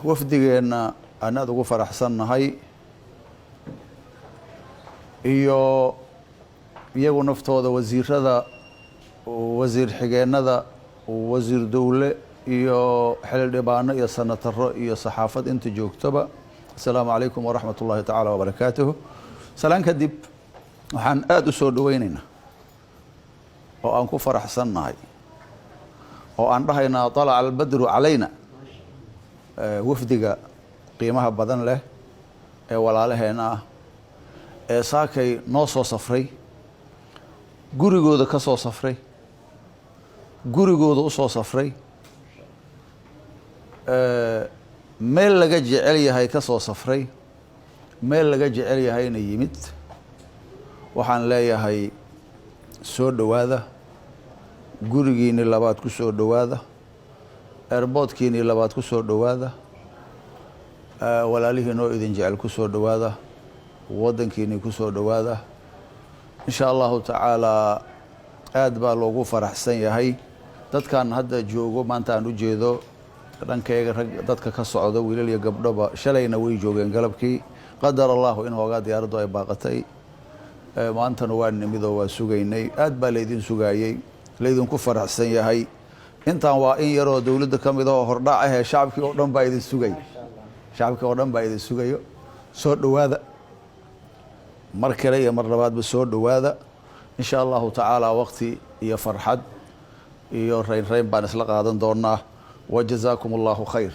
wafdigeena aan aad ugu faraxsannahay iyo iyagu naftooda wasiirada wasiir xigeenada wasiir dawle iyo xildhibaano iyo sanataro iyo saxaafad inta joogtaba assalaamu calaykum waraxmatullaahi tacaala wabarakaatuhu salaan kadib waxaan aad u soo dhawaynaynaa oo aan ku faraxsannahay oo aan dhahaynaa طلع البدر علينا wafdiga qiimaha badan leh ee walaalaheena ah ee saakay noo soo safray gurigooda ka soo safray gurigooda u soo safray meel laga jecel yahay ka soo safray meel laga jecel yahayna yimid waxaan leeyahay soo dhowaada gurigiini labaad ku soo dhowaada airportkiini labaad ku soo dhowaada walaalihiin oo idin jecel ku soo dhowaada waddankiini ku soo dhowaada insha allahu tacaala aad baa loogu faraxsan yahay dadkan hadda joogo maanta aan u jeedo dhankayga rag dadka ka socda wiilal iyo gabdhoba shalayna way joogeen galabkii qadar allahu in hoogaa diyaaraddu ay baaqatay maantana waa nimidoo waa sugaynay aad baa laydin sugaayey laydinku faraxsan yahay intaan waa in yaroo dawladda ka mid oo hordhac ahee shacabkii oo dhan baa idin sugay shacabkii oo dhan baa idin sugayo soo dhowaada mar kale iyo mar labaadba soo dhowaada insha allahu tacaala waqti iyo farxad iyo rayn baan isla qaadan doonaa wajazaakum allahu khayr